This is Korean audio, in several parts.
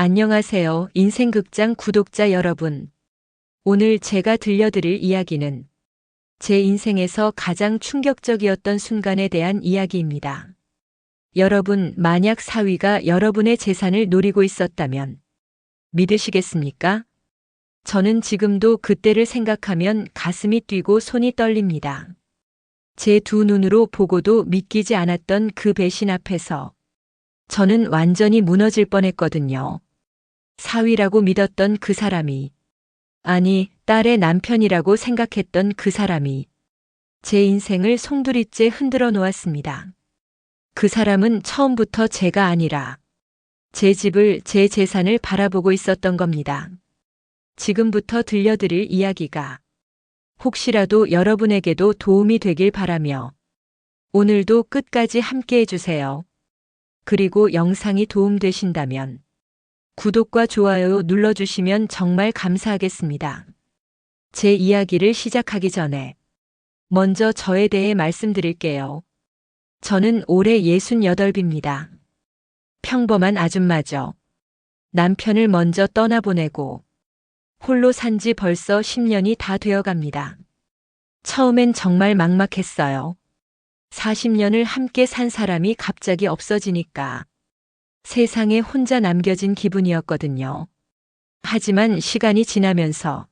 안녕하세요, 인생극장 구독자 여러분. 오늘 제가 들려드릴 이야기는 제 인생에서 가장 충격적이었던 순간에 대한 이야기입니다. 여러분, 만약 사위가 여러분의 재산을 노리고 있었다면 믿으시겠습니까? 저는 지금도 그때를 생각하면 가슴이 뛰고 손이 떨립니다. 제 두 눈으로 보고도 믿기지 않았던 그 배신 앞에서 저는 완전히 무너질 뻔했거든요. 사위라고 믿었던 그 사람이, 아니, 딸의 남편이라고 생각했던 그 사람이 제 인생을 송두리째 흔들어 놓았습니다. 그 사람은 처음부터 제가 아니라 제 집을, 제 재산을 바라보고 있었던 겁니다. 지금부터 들려드릴 이야기가 혹시라도 여러분에게도 도움이 되길 바라며 오늘도 끝까지 함께 해주세요. 그리고 영상이 도움되신다면 구독과 좋아요 눌러주시면 정말 감사하겠습니다. 제 이야기를 시작하기 전에 먼저 저에 대해 말씀드릴게요. 저는 올해 68입니다. 평범한 아줌마죠. 남편을 먼저 떠나보내고 홀로 산 지 벌써 10년이 다 되어갑니다. 처음엔 정말 막막했어요. 40년을 함께 산 사람이 갑자기 없어지니까 세상에 혼자 남겨진 기분이었거든요. 하지만 시간이 지나면서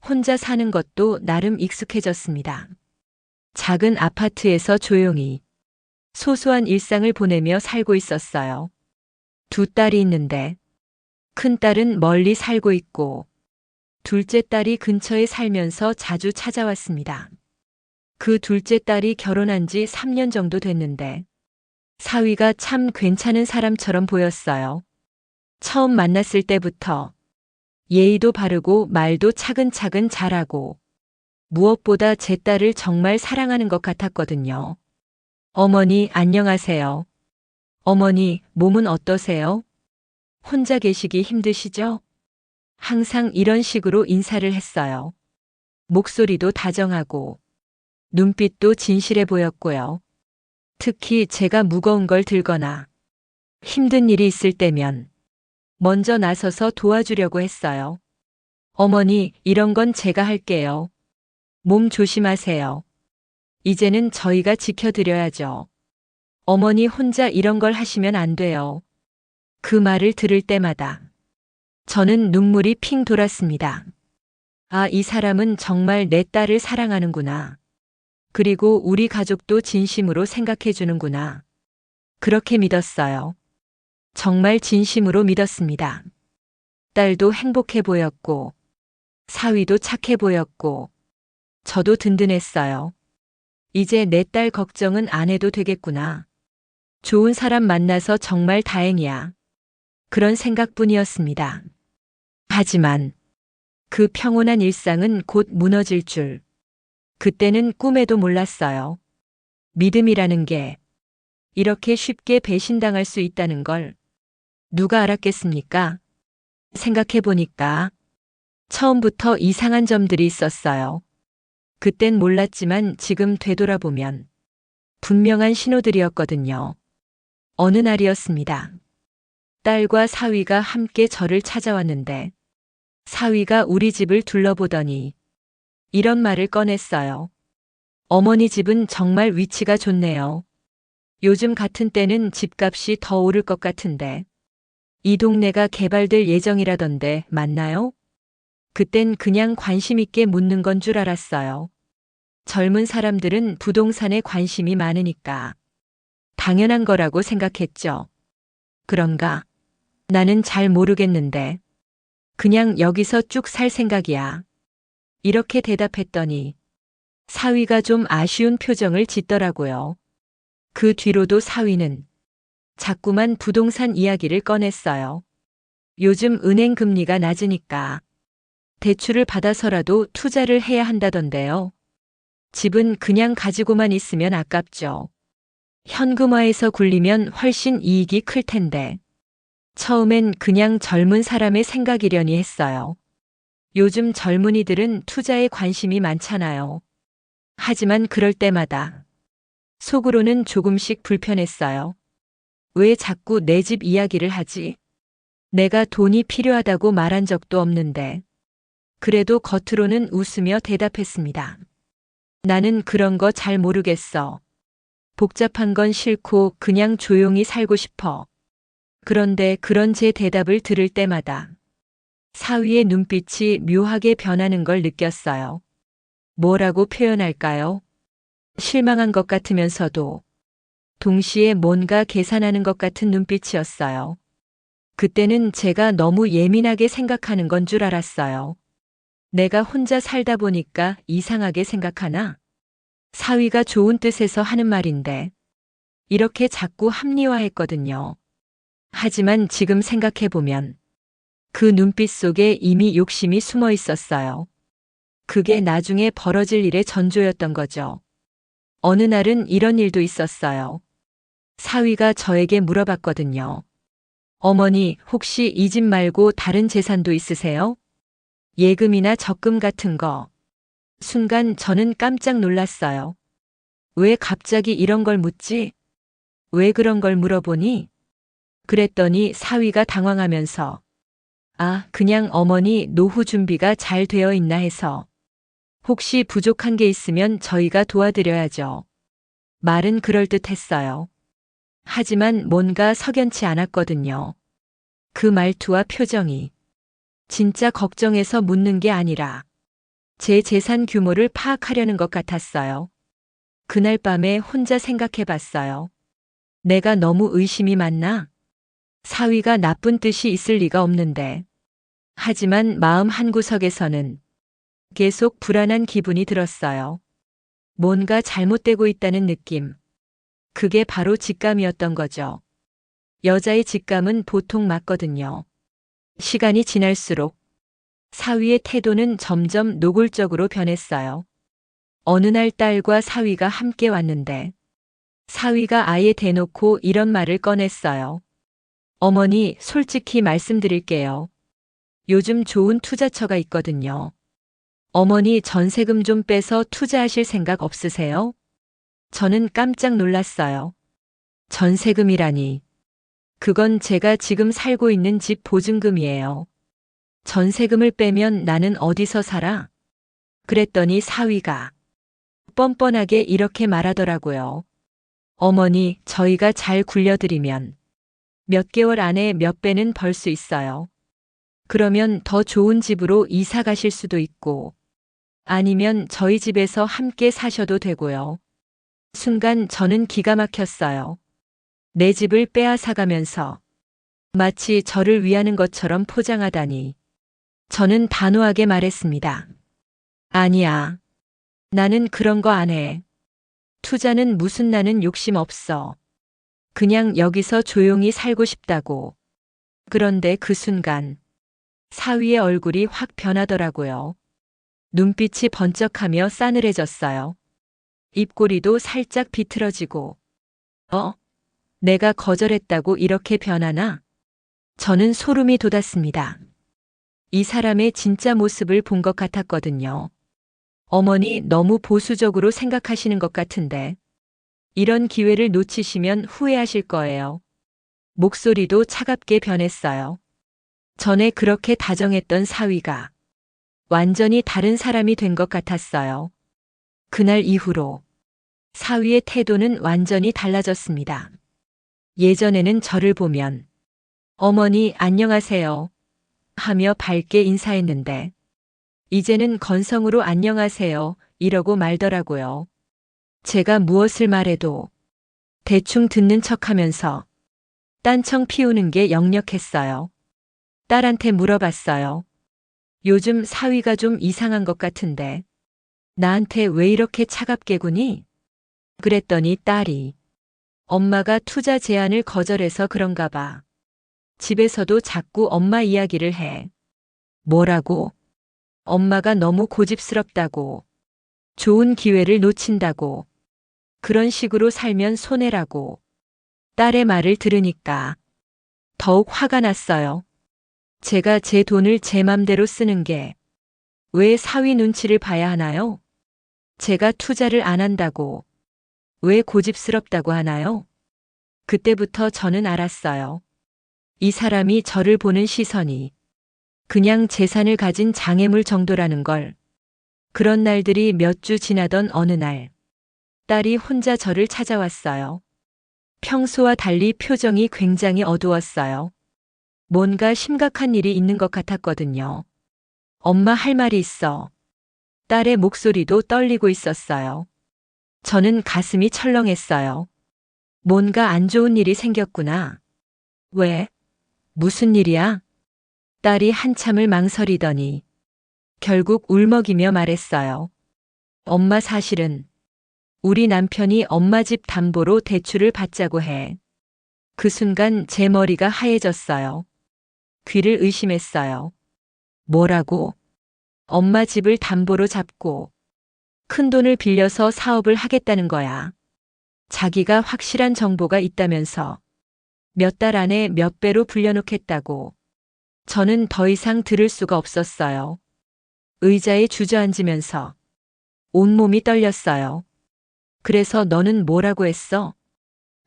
혼자 사는 것도 나름 익숙해졌습니다. 작은 아파트에서 조용히 소소한 일상을 보내며 살고 있었어요. 두 딸이 있는데 큰 딸은 멀리 살고 있고 둘째 딸이 근처에 살면서 자주 찾아왔습니다. 그 둘째 딸이 결혼한 지 3년 정도 됐는데 사위가 참 괜찮은 사람처럼 보였어요. 처음 만났을 때부터 예의도 바르고 말도 차근차근 잘하고 무엇보다 제 딸을 정말 사랑하는 것 같았거든요. 어머니, 안녕하세요. 어머니, 몸은 어떠세요? 혼자 계시기 힘드시죠? 항상 이런 식으로 인사를 했어요. 목소리도 다정하고 눈빛도 진실해 보였고요. 특히 제가 무거운 걸 들거나 힘든 일이 있을 때면 먼저 나서서 도와주려고 했어요. 어머니, 이런 건 제가 할게요. 몸 조심하세요. 이제는 저희가 지켜드려야죠. 어머니 혼자 이런 걸 하시면 안 돼요. 그 말을 들을 때마다 저는 눈물이 핑 돌았습니다. 아, 이 사람은 정말 내 딸을 사랑하는구나. 그리고 우리 가족도 진심으로 생각해 주는구나. 그렇게 믿었어요. 정말 진심으로 믿었습니다. 딸도 행복해 보였고, 사위도 착해 보였고, 저도 든든했어요. 이제 내 딸 걱정은 안 해도 되겠구나. 좋은 사람 만나서 정말 다행이야. 그런 생각뿐이었습니다. 하지만 그 평온한 일상은 곧 무너질 줄 그때는 꿈에도 몰랐어요. 믿음이라는 게 이렇게 쉽게 배신당할 수 있다는 걸 누가 알았겠습니까? 생각해 보니까 처음부터 이상한 점들이 있었어요. 그땐 몰랐지만 지금 되돌아보면 분명한 신호들이었거든요. 어느 날이었습니다. 딸과 사위가 함께 저를 찾아왔는데 사위가 우리 집을 둘러보더니 이런 말을 꺼냈어요. 어머니 집은 정말 위치가 좋네요. 요즘 같은 때는 집값이 더 오를 것 같은데 이 동네가 개발될 예정이라던데 맞나요? 그땐 그냥 관심 있게 묻는 건 줄 알았어요. 젊은 사람들은 부동산에 관심이 많으니까 당연한 거라고 생각했죠. 그런가? 나는 잘 모르겠는데 그냥 여기서 쭉 살 생각이야. 이렇게 대답했더니 사위가 좀 아쉬운 표정을 짓더라고요. 그 뒤로도 사위는 자꾸만 부동산 이야기를 꺼냈어요. 요즘 은행 금리가 낮으니까 대출을 받아서라도 투자를 해야 한다던데요. 집은 그냥 가지고만 있으면 아깝죠. 현금화해서 굴리면 훨씬 이익이 클 텐데. 처음엔 그냥 젊은 사람의 생각이려니 했어요. 요즘 젊은이들은 투자에 관심이 많잖아요. 하지만 그럴 때마다 속으로는 조금씩 불편했어요. 왜 자꾸 내 집 이야기를 하지? 내가 돈이 필요하다고 말한 적도 없는데. 그래도 겉으로는 웃으며 대답했습니다. 나는 그런 거 잘 모르겠어. 복잡한 건 싫고 그냥 조용히 살고 싶어. 그런데 그런 제 대답을 들을 때마다 사위의 눈빛이 묘하게 변하는 걸 느꼈어요. 뭐라고 표현할까요? 실망한 것 같으면서도 동시에 뭔가 계산하는 것 같은 눈빛이었어요. 그때는 제가 너무 예민하게 생각하는 건 줄 알았어요. 내가 혼자 살다 보니까 이상하게 생각하나? 사위가 좋은 뜻에서 하는 말인데 이렇게 자꾸 합리화했거든요. 하지만 지금 생각해보면 그 눈빛 속에 이미 욕심이 숨어 있었어요. 그게 나중에 벌어질 일의 전조였던 거죠. 어느 날은 이런 일도 있었어요. 사위가 저에게 물어봤거든요. 어머니, 혹시 이 집 말고 다른 재산도 있으세요? 예금이나 적금 같은 거. 순간 저는 깜짝 놀랐어요. 왜 갑자기 이런 걸 묻지? 왜 그런 걸 물어보니? 그랬더니 사위가 당황하면서 아, 그냥 어머니 노후 준비가 잘 되어 있나 해서 혹시 부족한 게 있으면 저희가 도와드려야죠. 말은 그럴듯했어요. 하지만 뭔가 석연치 않았거든요. 그 말투와 표정이 진짜 걱정해서 묻는 게 아니라 제 재산 규모를 파악하려는 것 같았어요. 그날 밤에 혼자 생각해 봤어요. 내가 너무 의심이 많나? 사위가 나쁜 뜻이 있을 리가 없는데. 하지만 마음 한구석에서는 계속 불안한 기분이 들었어요. 뭔가 잘못되고 있다는 느낌. 그게 바로 직감이었던 거죠. 여자의 직감은 보통 맞거든요. 시간이 지날수록 사위의 태도는 점점 노골적으로 변했어요. 어느 날 딸과 사위가 함께 왔는데 사위가 아예 대놓고 이런 말을 꺼냈어요. 어머니, 솔직히 말씀드릴게요. 요즘 좋은 투자처가 있거든요. 어머니 전세금 좀 빼서 투자하실 생각 없으세요? 저는 깜짝 놀랐어요. 전세금이라니. 그건 제가 지금 살고 있는 집 보증금이에요. 전세금을 빼면 나는 어디서 살아? 그랬더니 사위가 뻔뻔하게 이렇게 말하더라고요. 어머니, 저희가 잘 굴려드리면 몇 개월 안에 몇 배는 벌 수 있어요. 그러면 더 좋은 집으로 이사 가실 수도 있고, 아니면 저희 집에서 함께 사셔도 되고요. 순간 저는 기가 막혔어요. 내 집을 빼앗아가면서 마치 저를 위하는 것처럼 포장하다니. 저는 단호하게 말했습니다. 아니야. 나는 그런 거 안 해. 투자는 무슨 나는 욕심 없어. 그냥 여기서 조용히 살고 싶다고. 그런데 그 순간 사위의 얼굴이 확 변하더라고요. 눈빛이 번쩍하며 싸늘해졌어요. 입꼬리도 살짝 비틀어지고. 내가 거절했다고 이렇게 변하나? 저는 소름이 돋았습니다. 이 사람의 진짜 모습을 본 것 같았거든요. 어머니 너무 보수적으로 생각하시는 것 같은데 이런 기회를 놓치시면 후회하실 거예요. 목소리도 차갑게 변했어요. 전에 그렇게 다정했던 사위가 완전히 다른 사람이 된 것 같았어요. 그날 이후로 사위의 태도는 완전히 달라졌습니다. 예전에는 저를 보면 어머니 안녕하세요 하며 밝게 인사했는데 이제는 건성으로 안녕하세요 이러고 말더라고요. 제가 무엇을 말해도 대충 듣는 척하면서 딴청 피우는 게 역력했어요. 딸한테 물어봤어요. 요즘 사위가 좀 이상한 것 같은데 나한테 왜 이렇게 차갑게 구니? 그랬더니 딸이 엄마가 투자 제안을 거절해서 그런가 봐. 집에서도 자꾸 엄마 이야기를 해. 뭐라고? 엄마가 너무 고집스럽다고. 좋은 기회를 놓친다고. 그런 식으로 살면 손해라고. 딸의 말을 들으니까 더욱 화가 났어요. 제가 제 돈을 제 맘대로 쓰는 게 왜 사위 눈치를 봐야 하나요? 제가 투자를 안 한다고 왜 고집스럽다고 하나요? 그때부터 저는 알았어요. 이 사람이 저를 보는 시선이 그냥 재산을 가진 장애물 정도라는 걸. 그런 날들이 몇 주 지나던 어느 날, 딸이 혼자 저를 찾아왔어요. 평소와 달리 표정이 굉장히 어두웠어요. 뭔가 심각한 일이 있는 것 같았거든요. 엄마, 할 말이 있어. 딸의 목소리도 떨리고 있었어요. 저는 가슴이 철렁했어요. 뭔가 안 좋은 일이 생겼구나. 왜? 무슨 일이야? 딸이 한참을 망설이더니 결국 울먹이며 말했어요. 엄마, 사실은 우리 남편이 엄마 집 담보로 대출을 받자고 해. 그 순간 제 머리가 하얘졌어요. 귀를 의심했어요. 뭐라고? 엄마 집을 담보로 잡고 큰 돈을 빌려서 사업을 하겠다는 거야. 자기가 확실한 정보가 있다면서 몇 달 안에 몇 배로 불려놓겠다고. 저는 더 이상 들을 수가 없었어요. 의자에 주저앉으면서 온몸이 떨렸어요. 그래서 너는 뭐라고 했어?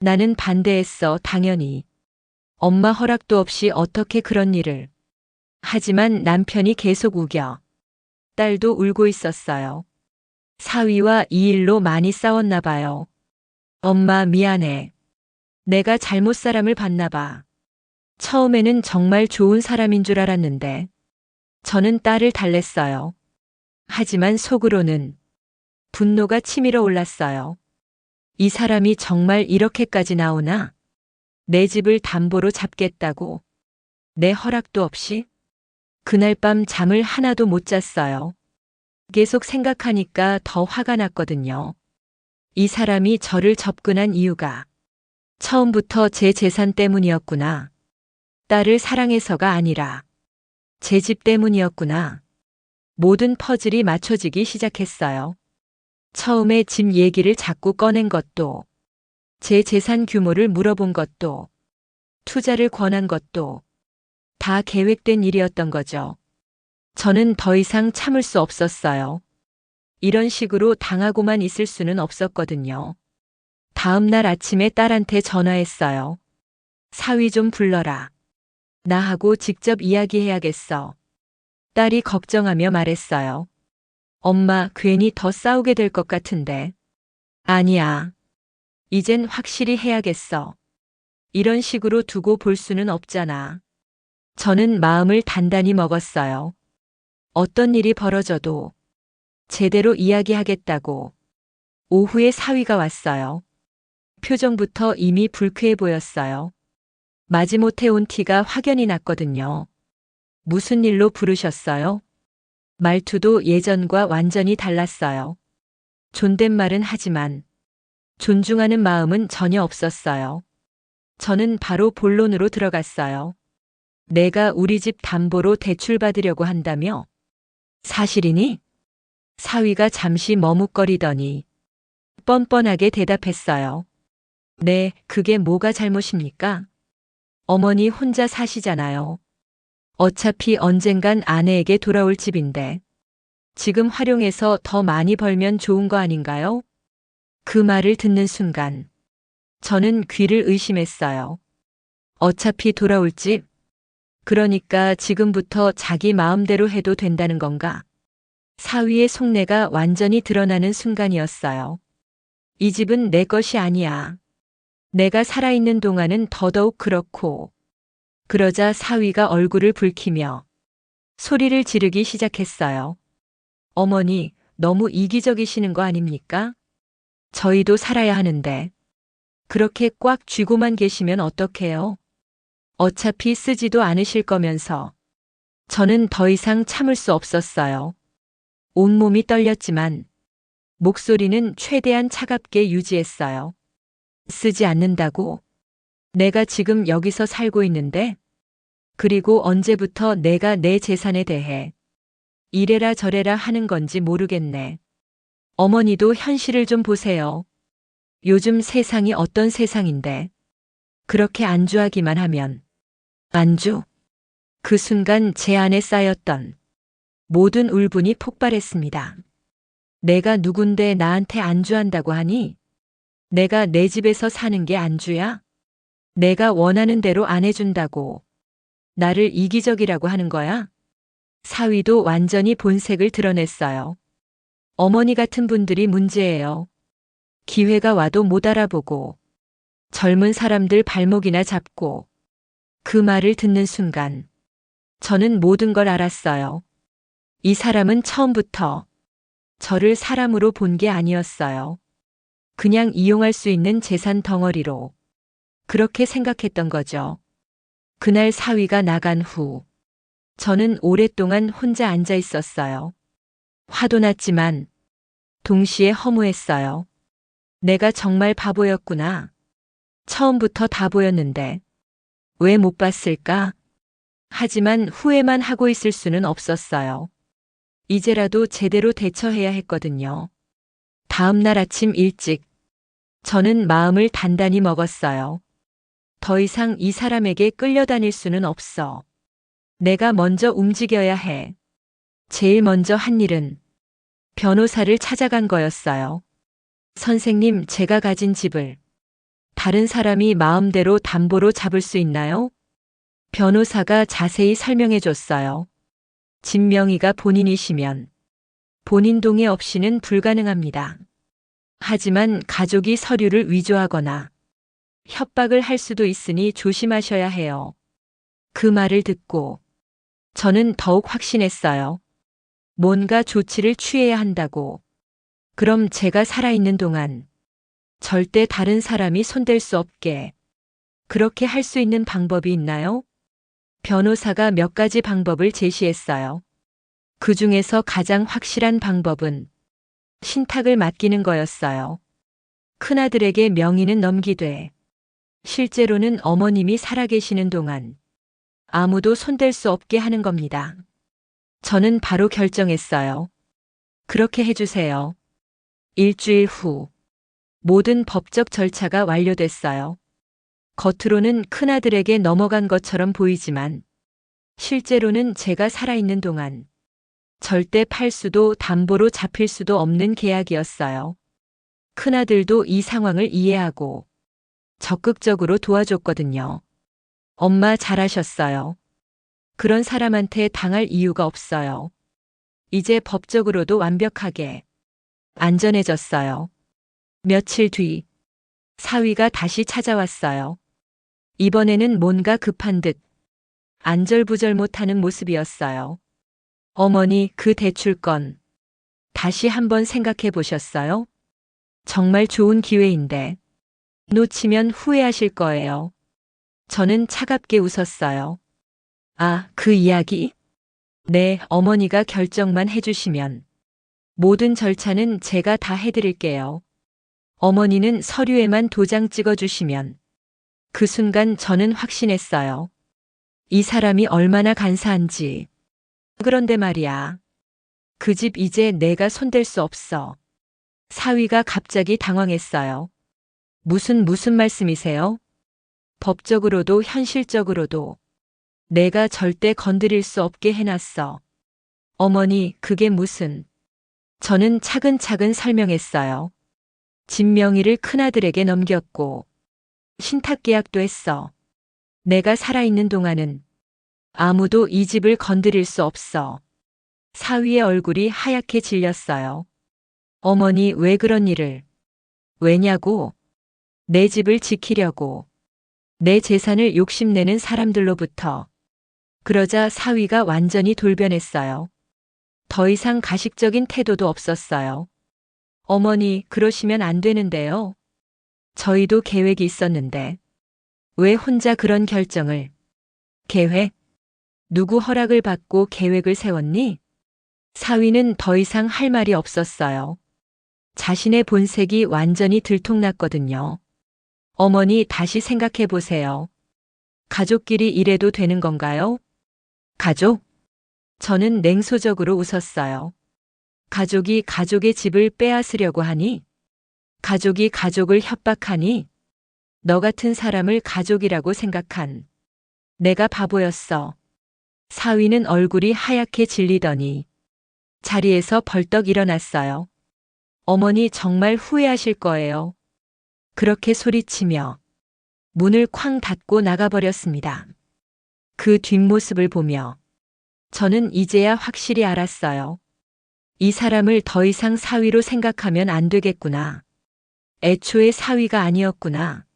나는 반대했어, 당연히. 엄마 허락도 없이 어떻게 그런 일을. 하지만 남편이 계속 우겨. 딸도 울고 있었어요. 사위와 이 일로 많이 싸웠나 봐요. 엄마, 미안해. 내가 잘못 사람을 봤나 봐. 처음에는 정말 좋은 사람인 줄 알았는데. 저는 딸을 달랬어요. 하지만 속으로는 분노가 치밀어 올랐어요. 이 사람이 정말 이렇게까지 나오나? 내 집을 담보로 잡겠다고. 내 허락도 없이? 그날 밤 잠을 하나도 못 잤어요. 계속 생각하니까 더 화가 났거든요. 이 사람이 저를 접근한 이유가 처음부터 제 재산 때문이었구나. 딸을 사랑해서가 아니라 제 집 때문이었구나. 모든 퍼즐이 맞춰지기 시작했어요. 처음에 집 얘기를 자꾸 꺼낸 것도, 제 재산 규모를 물어본 것도, 투자를 권한 것도 다 계획된 일이었던 거죠. 저는 더 이상 참을 수 없었어요. 이런 식으로 당하고만 있을 수는 없었거든요. 다음 날 아침에 딸한테 전화했어요. 사위 좀 불러라. 나하고 직접 이야기해야겠어. 딸이 걱정하며 말했어요. 엄마, 괜히 더 싸우게 될 것 같은데. 아니야. 이젠 확실히 해야겠어. 이런 식으로 두고 볼 수는 없잖아. 저는 마음을 단단히 먹었어요. 어떤 일이 벌어져도 제대로 이야기하겠다고. 오후에 사위가 왔어요. 표정부터 이미 불쾌해 보였어요. 마지못해 온 티가 확연히 났거든요. 무슨 일로 부르셨어요? 말투도 예전과 완전히 달랐어요. 존댓말은 하지만 존중하는 마음은 전혀 없었어요. 저는 바로 본론으로 들어갔어요. 내가 우리 집 담보로 대출 받으려고 한다며? 사실이니? 사위가 잠시 머뭇거리더니 뻔뻔하게 대답했어요. 네, 그게 뭐가 잘못입니까? 어머니 혼자 사시잖아요. 어차피 언젠간 아내에게 돌아올 집인데 지금 활용해서 더 많이 벌면 좋은 거 아닌가요? 그 말을 듣는 순간 저는 귀를 의심했어요. 어차피 돌아올 집? 그러니까 지금부터 자기 마음대로 해도 된다는 건가? 사위의 속내가 완전히 드러나는 순간이었어요. 이 집은 내 것이 아니야. 내가 살아있는 동안은 더더욱 그렇고. 그러자 사위가 얼굴을 붉히며 소리를 지르기 시작했어요. 어머니, 너무 이기적이시는 거 아닙니까? 저희도 살아야 하는데. 그렇게 꽉 쥐고만 계시면 어떡해요? 어차피 쓰지도 않으실 거면서. 저는 더 이상 참을 수 없었어요. 온몸이 떨렸지만 목소리는 최대한 차갑게 유지했어요. 쓰지 않는다고? 내가 지금 여기서 살고 있는데? 그리고 언제부터 내가 내 재산에 대해 이래라 저래라 하는 건지 모르겠네. 어머니도 현실을 좀 보세요. 요즘 세상이 어떤 세상인데 그렇게 안주하기만 하면. 안주? 그 순간 제 안에 쌓였던 모든 울분이 폭발했습니다. 내가 누군데 나한테 안주한다고 하니? 내가 내 집에서 사는 게 안주야? 내가 원하는 대로 안 해준다고 나를 이기적이라고 하는 거야? 사위도 완전히 본색을 드러냈어요. 어머니 같은 분들이 문제예요. 기회가 와도 못 알아보고 젊은 사람들 발목이나 잡고 그 말을 듣는 순간 저는 모든 걸 알았어요. 이 사람은 처음부터 저를 사람으로 본 게 아니었어요. 그냥 이용할 수 있는 재산 덩어리로 그렇게 생각했던 거죠. 그날 사위가 나간 후 저는 오랫동안 혼자 앉아 있었어요. 화도 났지만 동시에 허무했어요. 내가 정말 바보였구나. 처음부터 다 보였는데 왜 못 봤을까? 하지만 후회만 하고 있을 수는 없었어요. 이제라도 제대로 대처해야 했거든요. 다음 날 아침 일찍 저는 마음을 단단히 먹었어요. 더 이상 이 사람에게 끌려다닐 수는 없어. 내가 먼저 움직여야 해. 제일 먼저 한 일은 변호사를 찾아간 거였어요. 선생님, 제가 가진 집을 다른 사람이 마음대로 담보로 잡을 수 있나요? 변호사가 자세히 설명해 줬어요. 집 명의가 본인이시면 본인 동의 없이는 불가능합니다. 하지만 가족이 서류를 위조하거나 협박을 할 수도 있으니 조심하셔야 해요. 그 말을 듣고 저는 더욱 확신했어요. 뭔가 조치를 취해야 한다고. 그럼 제가 살아있는 동안 절대 다른 사람이 손댈 수 없게 그렇게 할 수 있는 방법이 있나요? 변호사가 몇 가지 방법을 제시했어요. 그 중에서 가장 확실한 방법은 신탁을 맡기는 거였어요. 큰아들에게 명의는 넘기되 실제로는 어머님이 살아계시는 동안 아무도 손댈 수 없게 하는 겁니다. 저는 바로 결정했어요. 그렇게 해주세요. 일주일 후 모든 법적 절차가 완료됐어요. 겉으로는 큰아들에게 넘어간 것처럼 보이지만 실제로는 제가 살아있는 동안 절대 팔 수도 담보로 잡힐 수도 없는 계약이었어요. 큰아들도 이 상황을 이해하고 적극적으로 도와줬거든요. 엄마 잘하셨어요. 그런 사람한테 당할 이유가 없어요. 이제 법적으로도 완벽하게 안전해졌어요. 며칠 뒤 사위가 다시 찾아왔어요. 이번에는 뭔가 급한 듯 안절부절 못하는 모습이었어요. 어머니, 그 대출건 다시 한번 생각해 보셨어요? 정말 좋은 기회인데 놓치면 후회하실 거예요. 저는 차갑게 웃었어요. 아, 그 이야기? 네, 어머니가 결정만 해주시면 모든 절차는 제가 다 해드릴게요. 어머니는 서류에만 도장 찍어주시면 그 순간 저는 확신했어요. 이 사람이 얼마나 간사한지. 그런데 말이야. 그 집 이제 내가 손댈 수 없어. 사위가 갑자기 당황했어요. 무슨 말씀이세요? 법적으로도 현실적으로도 내가 절대 건드릴 수 없게 해놨어. 어머니, 그게 무슨. 저는 차근차근 설명했어요. 집 명의를 큰아들에게 넘겼고 신탁계약도 했어. 내가 살아있는 동안은 아무도 이 집을 건드릴 수 없어. 사위의 얼굴이 하얗게 질렸어요. 어머니, 왜 그런 일을? 왜냐고? 내 집을 지키려고. 내 재산을 욕심내는 사람들로부터. 그러자 사위가 완전히 돌변했어요. 더 이상 가식적인 태도도 없었어요. 어머니, 그러시면 안 되는데요. 저희도 계획이 있었는데. 왜 혼자 그런 결정을? 계획? 누구 허락을 받고 계획을 세웠니? 사위는 더 이상 할 말이 없었어요. 자신의 본색이 완전히 들통났거든요. 어머니, 다시 생각해 보세요. 가족끼리 이래도 되는 건가요? 가족? 저는 냉소적으로 웃었어요. 가족이 가족의 집을 빼앗으려고 하니? 가족이 가족을 협박하니? 너 같은 사람을 가족이라고 생각한 내가 바보였어. 사위는 얼굴이 하얗게 질리더니 자리에서 벌떡 일어났어요. 어머니, 정말 후회하실 거예요. 그렇게 소리치며 문을 쾅 닫고 나가버렸습니다. 그 뒷모습을 보며 저는 이제야 확실히 알았어요. 이 사람을 더 이상 사위로 생각하면 안 되겠구나. 애초에 사위가 아니었구나.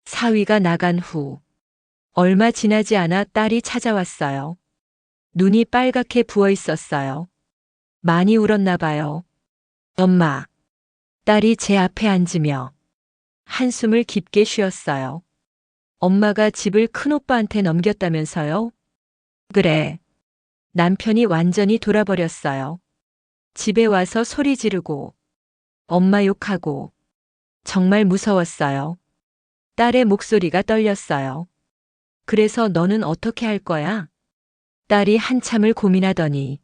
사위가 나간 후 얼마 지나지 않아 딸이 찾아왔어요. 눈이 빨갛게 부어 있었어요. 많이 울었나 봐요. 엄마. 딸이 제 앞에 앉으며 한숨을 깊게 쉬었어요. 엄마가 집을 큰오빠한테 넘겼다면서요? 그래. 남편이 완전히 돌아버렸어요. 집에 와서 소리 지르고 엄마 욕하고 정말 무서웠어요. 딸의 목소리가 떨렸어요. 그래서 너는 어떻게 할 거야? 딸이 한참을 고민하더니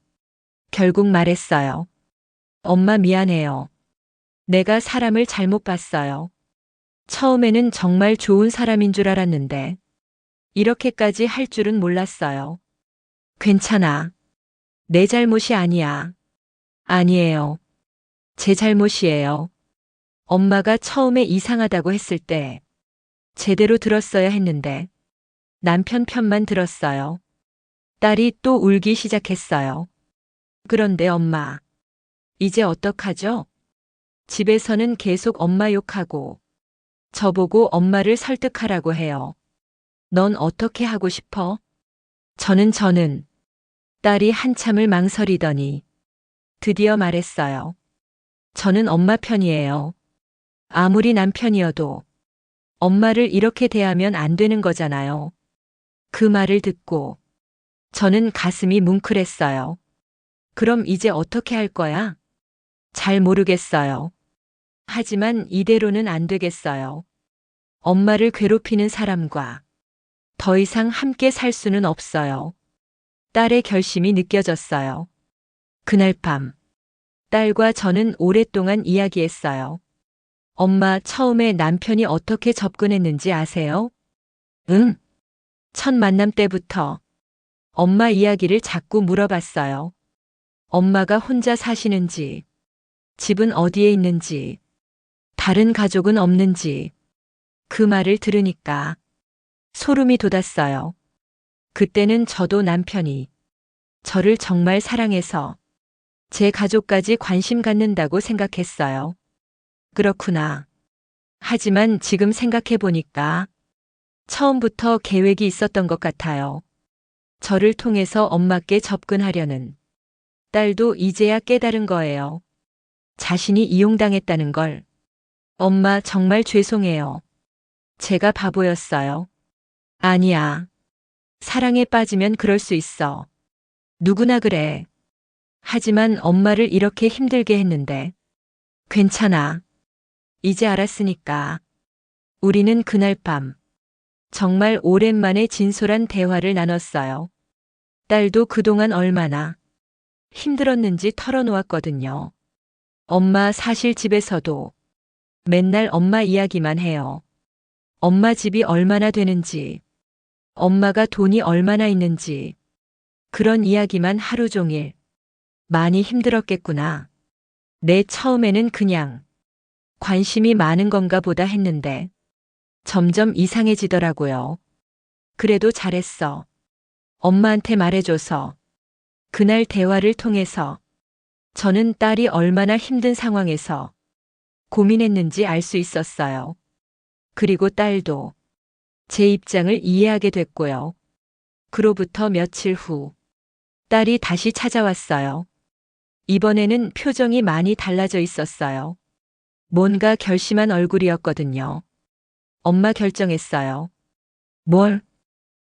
결국 말했어요. 엄마 미안해요. 내가 사람을 잘못 봤어요. 처음에는 정말 좋은 사람인 줄 알았는데 이렇게까지 할 줄은 몰랐어요. 괜찮아. 내 잘못이 아니야. 아니에요. 제 잘못이에요. 엄마가 처음에 이상하다고 했을 때 제대로 들었어야 했는데 남편 편만 들었어요. 딸이 또 울기 시작했어요. 그런데 엄마, 이제 어떡하죠? 집에서는 계속 엄마 욕하고 저보고 엄마를 설득하라고 해요. 넌 어떻게 하고 싶어? 저는 딸이 한참을 망설이더니 드디어 말했어요. 저는 엄마 편이에요. 아무리 남편이어도 엄마를 이렇게 대하면 안 되는 거잖아요. 그 말을 듣고 저는 가슴이 뭉클했어요. 그럼 이제 어떻게 할 거야? 잘 모르겠어요. 하지만 이대로는 안 되겠어요. 엄마를 괴롭히는 사람과 더 이상 함께 살 수는 없어요. 딸의 결심이 느껴졌어요. 그날 밤, 딸과 저는 오랫동안 이야기했어요. 엄마, 처음에 남편이 어떻게 접근했는지 아세요? 응. 첫 만남 때부터 엄마 이야기를 자꾸 물어봤어요. 엄마가 혼자 사시는지, 집은 어디에 있는지, 다른 가족은 없는지. 그 말을 들으니까 소름이 돋았어요. 그때는 저도 남편이 저를 정말 사랑해서 제 가족까지 관심 갖는다고 생각했어요. 그렇구나. 하지만 지금 생각해 보니까 처음부터 계획이 있었던 것 같아요. 저를 통해서 엄마께 접근하려는. 딸도 이제야 깨달은 거예요. 자신이 이용당했다는 걸. 엄마, 정말 죄송해요. 제가 바보였어요. 아니야. 사랑에 빠지면 그럴 수 있어. 누구나 그래. 하지만 엄마를 이렇게 힘들게 했는데. 괜찮아. 이제 알았으니까. 우리는 그날 밤 정말 오랜만에 진솔한 대화를 나눴어요. 딸도 그동안 얼마나 힘들었는지 털어놓았거든요. 엄마, 사실 집에서도 맨날 엄마 이야기만 해요. 엄마 집이 얼마나 되는지, 엄마가 돈이 얼마나 있는지, 그런 이야기만 하루 종일. 많이 힘들었겠구나. 내 처음에는 그냥 관심이 많은 건가 보다 했는데 점점 이상해지더라고요. 그래도 잘했어. 엄마한테 말해줘서. 그날 대화를 통해서 저는 딸이 얼마나 힘든 상황에서 고민했는지 알 수 있었어요. 그리고 딸도 제 입장을 이해하게 됐고요. 그로부터 며칠 후 딸이 다시 찾아왔어요. 이번에는 표정이 많이 달라져 있었어요. 뭔가 결심한 얼굴이었거든요. 엄마, 결정했어요. 뭘?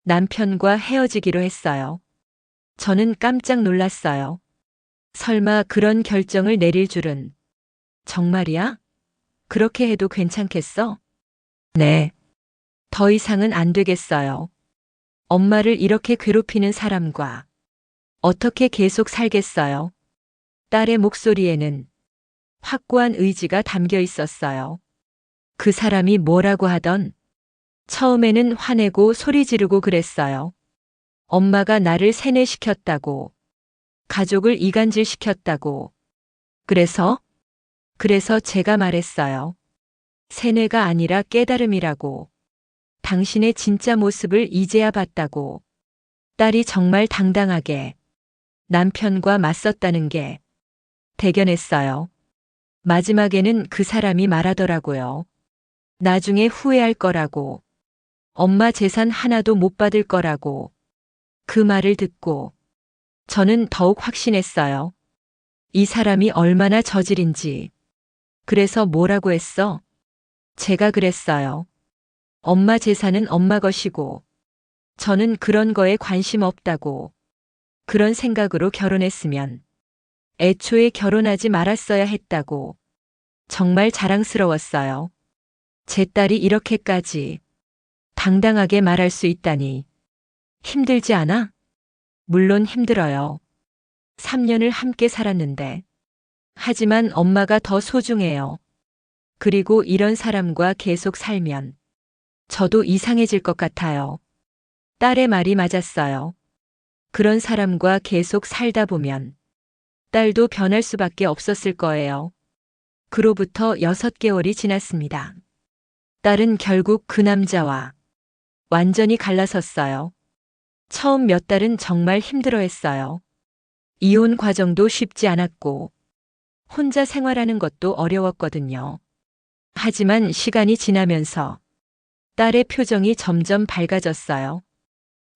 남편과 헤어지기로 했어요. 저는 깜짝 놀랐어요. 설마 그런 결정을 내릴 줄은. 정말이야? 그렇게 해도 괜찮겠어? 네. 더 이상은 안 되겠어요. 엄마를 이렇게 괴롭히는 사람과 어떻게 계속 살겠어요? 딸의 목소리에는 확고한 의지가 담겨 있었어요. 그 사람이 뭐라고 하던 처음에는 화내고 소리 지르고 그랬어요. 엄마가 나를 세뇌시켰다고, 가족을 이간질시켰다고. 그래서 제가 말했어요. 세뇌가 아니라 깨달음이라고. 당신의 진짜 모습을 이제야 봤다고. 딸이 정말 당당하게 남편과 맞섰다는 게 대견했어요. 마지막에는 그 사람이 말하더라고요. 나중에 후회할 거라고. 엄마 재산 하나도 못 받을 거라고. 그 말을 듣고 저는 더욱 확신했어요. 이 사람이 얼마나 저질인지. 그래서 뭐라고 했어? 제가 그랬어요. 엄마 재산은 엄마 것이고 저는 그런 거에 관심 없다고. 그런 생각으로 결혼했으면 애초에 결혼하지 말았어야 했다고. 정말 자랑스러웠어요. 제 딸이 이렇게까지 당당하게 말할 수 있다니. 힘들지 않아? 물론 힘들어요. 3년을 함께 살았는데. 하지만 엄마가 더 소중해요. 그리고 이런 사람과 계속 살면 저도 이상해질 것 같아요. 딸의 말이 맞았어요. 그런 사람과 계속 살다 보면 딸도 변할 수밖에 없었을 거예요. 그로부터 6개월이 지났습니다. 딸은 결국 그 남자와 완전히 갈라섰어요. 처음 몇 달은 정말 힘들어했어요. 이혼 과정도 쉽지 않았고 혼자 생활하는 것도 어려웠거든요. 하지만 시간이 지나면서 딸의 표정이 점점 밝아졌어요.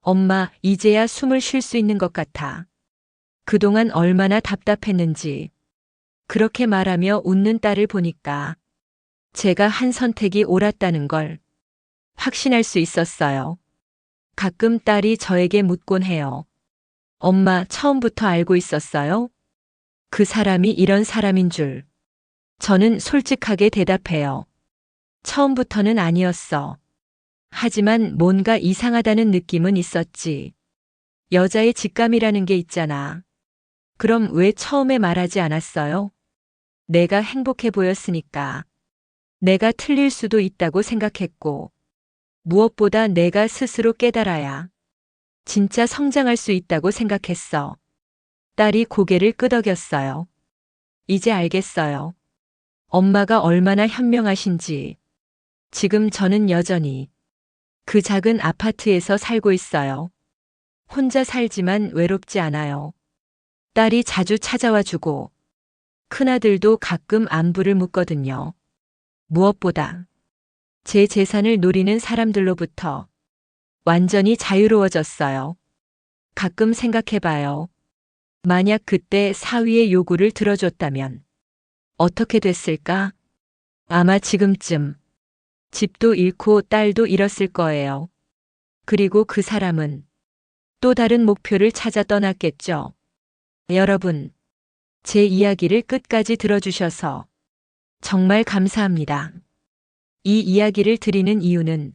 엄마, 이제야 숨을 쉴 수 있는 것 같아. 그동안 얼마나 답답했는지. 그렇게 말하며 웃는 딸을 보니까 제가 한 선택이 옳았다는 걸 확신할 수 있었어요. 가끔 딸이 저에게 묻곤 해요. 엄마, 처음부터 알고 있었어요? 그 사람이 이런 사람인 줄. 저는 솔직하게 대답해요. 처음부터는 아니었어. 하지만 뭔가 이상하다는 느낌은 있었지. 여자의 직감이라는 게 있잖아. 그럼 왜 처음에 말하지 않았어요? 내가 행복해 보였으니까. 내가 틀릴 수도 있다고 생각했고, 무엇보다 내가 스스로 깨달아야 진짜 성장할 수 있다고 생각했어. 딸이 고개를 끄덕였어요. 이제 알겠어요. 엄마가 얼마나 현명하신지. 지금 저는 여전히 그 작은 아파트에서 살고 있어요. 혼자 살지만 외롭지 않아요. 딸이 자주 찾아와 주고, 큰아들도 가끔 안부를 묻거든요. 무엇보다 제 재산을 노리는 사람들로부터 완전히 자유로워졌어요. 가끔 생각해봐요. 만약 그때 사위의 요구를 들어줬다면 어떻게 됐을까? 아마 지금쯤 집도 잃고 딸도 잃었을 거예요. 그리고 그 사람은 또 다른 목표를 찾아 떠났겠죠. 여러분, 제 이야기를 끝까지 들어주셔서 정말 감사합니다. 이 이야기를 드리는 이유는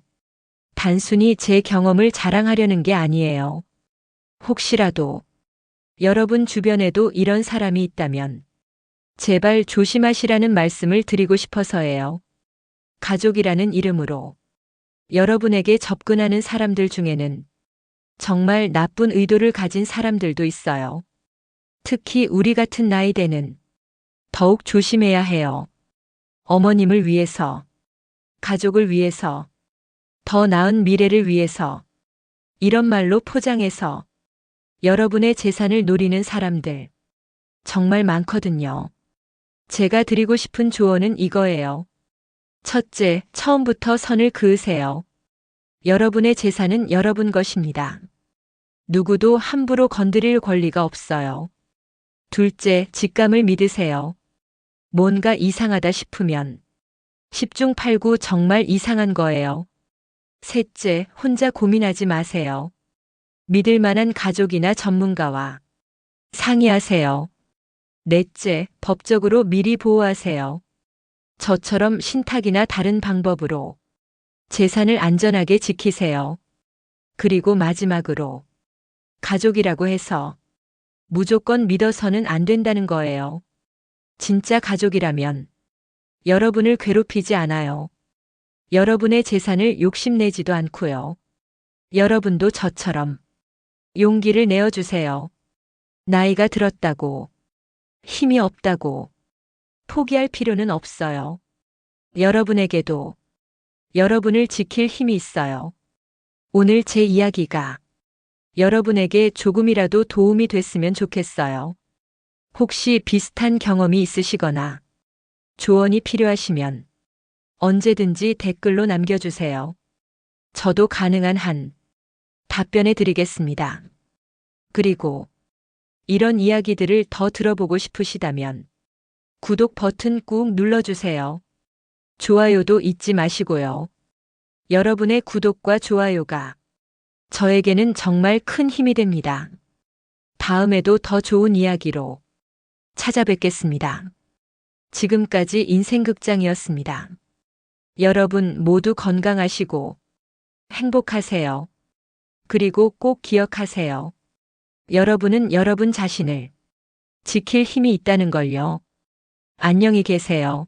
단순히 제 경험을 자랑하려는 게 아니에요. 혹시라도 여러분 주변에도 이런 사람이 있다면 제발 조심하시라는 말씀을 드리고 싶어서예요. 가족이라는 이름으로 여러분에게 접근하는 사람들 중에는 정말 나쁜 의도를 가진 사람들도 있어요. 특히 우리 같은 나이대는 더욱 조심해야 해요. 어머님을 위해서, 가족을 위해서, 더 나은 미래를 위해서 이런 말로 포장해서 여러분의 재산을 노리는 사람들 정말 많거든요. 제가 드리고 싶은 조언은 이거예요. 첫째, 처음부터 선을 그으세요. 여러분의 재산은 여러분 것입니다. 누구도 함부로 건드릴 권리가 없어요. 둘째, 직감을 믿으세요. 뭔가 이상하다 싶으면 10중 8구 정말 이상한 거예요. 셋째, 혼자 고민하지 마세요. 믿을 만한 가족이나 전문가와 상의하세요. 넷째, 법적으로 미리 보호하세요. 저처럼 신탁이나 다른 방법으로 재산을 안전하게 지키세요. 그리고 마지막으로 가족이라고 해서 무조건 믿어서는 안 된다는 거예요. 진짜 가족이라면 여러분을 괴롭히지 않아요. 여러분의 재산을 욕심내지도 않고요. 여러분도 저처럼 용기를 내어주세요. 나이가 들었다고, 힘이 없다고 포기할 필요는 없어요. 여러분에게도 여러분을 지킬 힘이 있어요. 오늘 제 이야기가 여러분에게 조금이라도 도움이 됐으면 좋겠어요. 혹시 비슷한 경험이 있으시거나 조언이 필요하시면 언제든지 댓글로 남겨주세요. 저도 가능한 한 답변해 드리겠습니다. 그리고 이런 이야기들을 더 들어보고 싶으시다면 구독 버튼 꾹 눌러주세요. 좋아요도 잊지 마시고요. 여러분의 구독과 좋아요가 저에게는 정말 큰 힘이 됩니다. 다음에도 더 좋은 이야기로 찾아뵙겠습니다. 지금까지 인생극장이었습니다. 여러분 모두 건강하시고 행복하세요. 그리고 꼭 기억하세요. 여러분은 여러분 자신을 지킬 힘이 있다는 걸요. 안녕히 계세요.